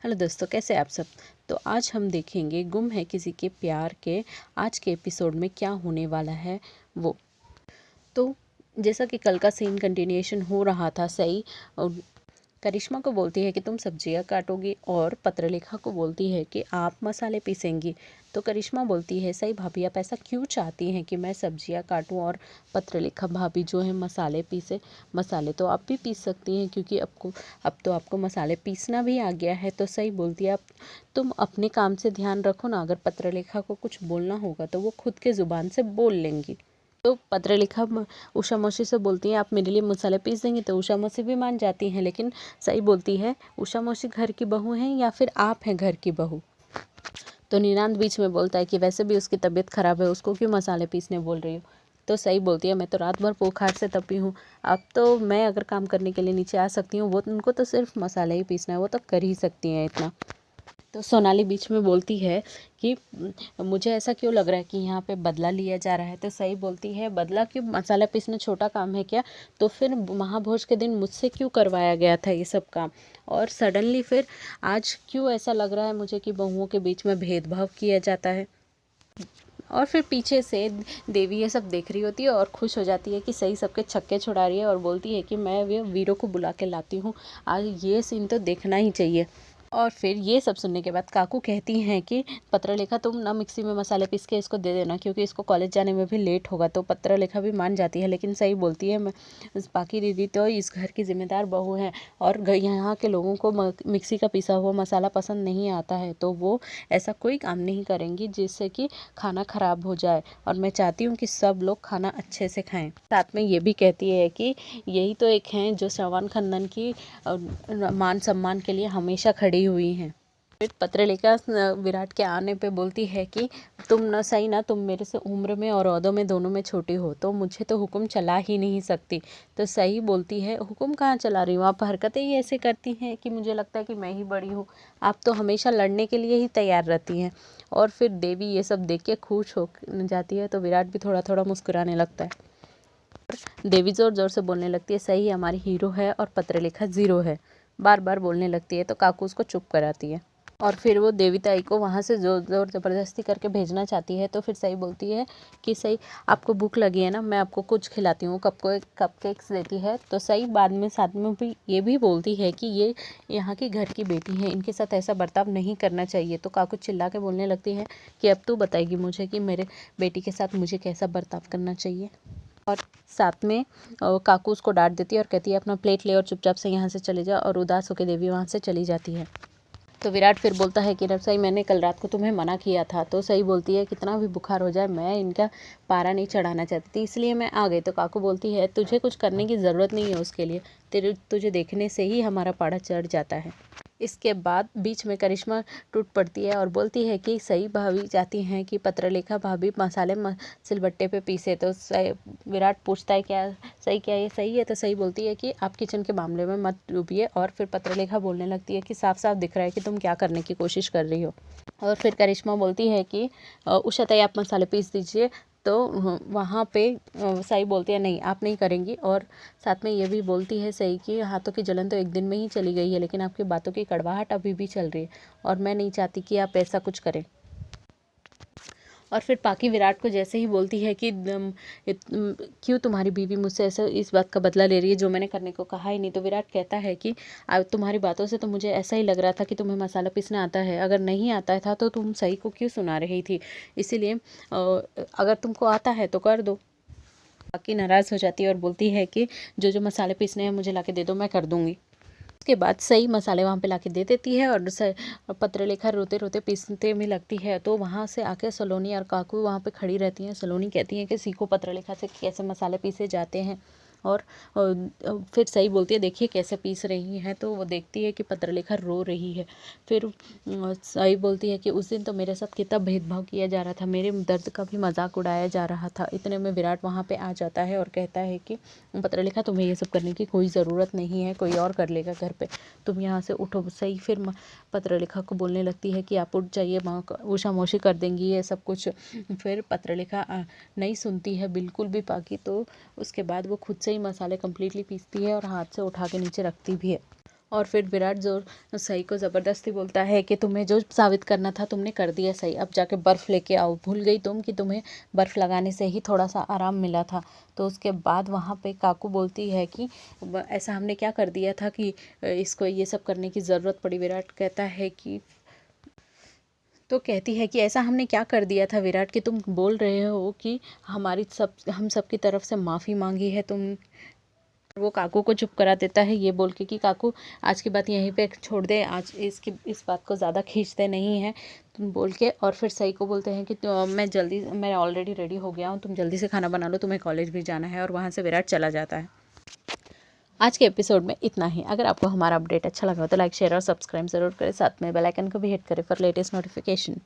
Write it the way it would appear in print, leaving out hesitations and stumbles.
Hello दोस्तों, कैसे हैं आप सब। तो आज हम देखेंगे गुम है किसी के प्यार के आज के एपिसोड में क्या होने वाला है वो। तो जैसा कि कल का सीन कंटिन्यूएशन हो रहा था, सही करिश्मा को बोलती है कि तुम सब्जियां काटोगी और पत्रलेखा को बोलती है कि आप मसाले पीसेंगी। तो करिश्मा बोलती है, सही भाभी आप ऐसा क्यों चाहती हैं कि मैं सब्जियां काटूं और पत्रलेखा भाभी जो है मसाले पीसे। मसाले तो आप भी पीस सकती हैं क्योंकि अब तो आपको मसाले पीसना भी आ गया है। तो सही बोलती है, आप तुम अपने काम से ध्यान रखो ना, अगर पत्रलेखा को कुछ बोलना होगा तो वो खुद के ज़ुबान से बोल लेंगी। तो पत्रलेखा उषा मौसी से बोलती है, आप मेरे लिए मसाले पीस देंगी। तो उषा मौसी भी मान जाती हैं, लेकिन सही बोलती है, उषा मौसी घर की बहू हैं या फिर आप हैं घर की बहू। तो निनांद बीच में बोलता है कि वैसे भी उसकी तबीयत खराब है, उसको क्यों मसाले पीसने बोल रही हो। तो सही बोलती है, मैं तो रात भर पोखार से तपी हूँ। अब तो मैं अगर काम करने के लिए नीचे आ सकती हूँ, वो उनको तो सिर्फ मसाला ही पीसना है, वो तो कर ही सकती हैं इतना। तो सोनाली बीच में बोलती है कि मुझे ऐसा क्यों लग रहा है कि यहाँ पे बदला लिया जा रहा है। तो सही बोलती है, बदला क्यों, मसाला पीसना छोटा काम है क्या। तो फिर महाभोज के दिन मुझसे क्यों करवाया गया था ये सब काम, और सडनली फिर आज क्यों ऐसा लग रहा है मुझे कि बहुओं के बीच में भेदभाव किया जाता है। और फिर पीछे से देवी ये सब देख रही होती है और खुश हो जाती है कि सही सबके छक्के छुड़ा रही है, और बोलती है कि मैं वे वीरों को बुला के लाती हूँ, आज ये सीन तो देखना ही चाहिए। और फिर ये सब सुनने के बाद काकू कहती हैं कि पत्रलेखा तुम ना मिक्सी में मसाले पीस के इसको दे देना, क्योंकि इसको कॉलेज जाने में भी लेट होगा। तो पत्रलेखा भी मान जाती है, लेकिन सही बोलती है, मैं बाकी दीदी तो इस घर की जिम्मेदार बहू हैं और यहाँ के लोगों को मिक्सी का पिसा हुआ मसाला पसंद नहीं आता है, तो वो ऐसा कोई काम नहीं करेंगी जिससे कि खाना खराब हो जाए, और मैं चाहती हूँ कि सब लोग खाना अच्छे से खाएं। साथ में ये भी कहती है कि यही तो एक हैं जो चौहान खानदान की मान सम्मान के लिए हमेशा खड़ी हुई हैं। फिर पत्रलेखा विराट के आने पे बोलती है कि तुम न सही ना, तुम मेरे से उम्र में और ओहदों में दोनों में छोटी हो, तो मुझे तो हुक्म चला ही नहीं सकती। तो सही बोलती है, हुक्म कहाँ चला रही हूँ, आप हरकतें ही ऐसे करती हैं कि मुझे लगता है कि मैं ही बड़ी हूँ। आप तो हमेशा लड़ने के लिए ही तैयार रहती हैं। और फिर देवी ये सब देख के खुश हो जाती है, तो विराट भी थोड़ा थोड़ा मुस्कुराने लगता है। देवी जोर जोर से बोलने लगती है, सही हमारी हीरो है और पत्रलेखा जीरो है, बार बार बोलने लगती है। तो काकू उसको चुप कराती है, और फिर वो देवी ताई को वहाँ से जोर जोर ज़बरदस्ती करके भेजना चाहती है। तो फिर सही बोलती है कि सही आपको भूख लगी है ना, मैं आपको कुछ खिलाती हूँ, कपकेक्स देती है। तो सही बाद में साथ में भी ये भी बोलती है कि ये यहाँ की घर की बेटी है, इनके साथ ऐसा बर्ताव नहीं करना चाहिए। तो काकू चिल्ला के बोलने लगती है कि अब तू बताएगी मुझे कि मेरे बेटी के साथ मुझे कैसा बर्ताव करना चाहिए। और साथ में काकू उसको डांट देती है और कहती है, अपना प्लेट ले और चुपचाप से यहाँ से चले जा, और उदास होकर देवी वहाँ से चली जाती है। तो विराट फिर बोलता है कि सही मैंने कल रात को तुम्हें मना किया था। तो सही बोलती है, कितना भी बुखार हो जाए मैं इनका पारा नहीं चढ़ाना चाहती थी, इसलिए मैं आ गई। तो काकू बोलती है, तुझे कुछ करने की ज़रूरत नहीं है उसके लिए, तुझे देखने से ही हमारा पारा चढ़ जाता है। इसके बाद बीच में करिश्मा टूट पड़ती है और बोलती है कि सही भाभी चाहती हैं कि पत्रलेखा भाभी मसाले सिलबट्टे पे पीसे। तो विराट पूछता है, क्या सही, क्या ये सही है। तो सही बोलती है कि आप किचन के मामले में मत डूबिए। और फिर पत्रलेखा बोलने लगती है कि साफ साफ दिख रहा है कि तुम क्या करने की कोशिश कर रही हो। और फिर करिश्मा बोलती है कि उषा ताई आप मसाले पीस दीजिए। तो वहाँ पे सही बोलती है, नहीं आप नहीं करेंगी। और साथ में ये भी बोलती है सही कि हाथों की जलन तो एक दिन में ही चली गई है, लेकिन आपकी बातों की कड़वाहट अभी भी चल रही है, और मैं नहीं चाहती कि आप ऐसा कुछ करें। और फिर पाकी विराट को जैसे ही बोलती है कि क्यों तुम्हारी बीवी मुझसे ऐसा इस बात का बदला ले रही है जो मैंने करने को कहा ही नहीं। तो विराट कहता है कि तुम्हारी बातों से तो मुझे ऐसा ही लग रहा था कि तुम्हें मसाला पीसना आता है, अगर नहीं आता था तो तुम सही को क्यों सुना रही थी, इसीलिए अगर तुमको आता है तो कर दो। पाकी नाराज़ हो जाती है और बोलती है कि जो मसाले पीसने हैं मुझे लाके दे दो, मैं कर दूँगी। उसके बाद सही मसाले वहाँ पे लाके दे देती है, और पत्रलेखा रोते रोते पीसते में लगती है। तो वहाँ से आके सलोनी और काकू वहाँ पे खड़ी रहती हैं। सलोनी कहती है कि सीखो पत्रलेखा से कैसे मसाले पीसे जाते हैं। और फिर सही बोलती है, देखिए कैसे पीस रही हैं। तो वो देखती है कि पत्रलेखा रो रही है। फिर सही बोलती है कि उस दिन तो मेरे साथ कितना भेदभाव किया जा रहा था, मेरे दर्द का भी मजाक उड़ाया जा रहा था। इतने में विराट वहाँ पे आ जाता है और कहता है कि पत्रलेखा तुम्हें ये सब करने की कोई ज़रूरत नहीं है, कोई और कर लेगा घर पे, तुम यहाँ से उठो। सही फिर पत्रलेखा को बोलने लगती है कि आप उठ जाइए, माँ उषा मौसी कर देंगी ये सब कुछ। फिर पत्रलेखा नहीं सुनती है बिल्कुल भी पाकी। तो उसके बाद वो खुद से ही मसाले कम्प्लीटली पीसती है और हाथ से उठा के नीचे रखती भी है। और फिर विराट जो सई को ज़बरदस्ती बोलता है कि तुम्हें जो साबित करना था तुमने कर दिया सही, अब जाके बर्फ़ लेके आओ, भूल गई तुम कि तुम्हें बर्फ़ लगाने से ही थोड़ा सा आराम मिला था। तो उसके बाद वहाँ पे काकू बोलती है कि ऐसा हमने क्या कर दिया था कि इसको ये सब करने की ज़रूरत पड़ी। विराट कहता है कि तो कहती है कि ऐसा हमने क्या कर दिया था विराट कि तुम बोल रहे हो कि हम सब की तरफ से माफ़ी मांगी है तुम। वो काकू को चुप करा देता है ये बोल के कि काकू आज की बात यहीं पे छोड़ दे, आज इस बात को ज़्यादा खींचते नहीं हैं तुम बोल के। और फिर सई को बोलते हैं कि मैं ऑलरेडी रेडी हो गया हूँ, तुम जल्दी से खाना बना लो, तुम्हें कॉलेज भी जाना है। और वहाँ से विराट चला जाता है। आज के एपिसोड में इतना ही। अगर आपको हमारा अपडेट अच्छा लगा हो तो लाइक शेयर और सब्सक्राइब ज़रूर करें, साथ में बेल आइकन को भी हिट करें फॉर लेटेस्ट नोटिफिकेशन।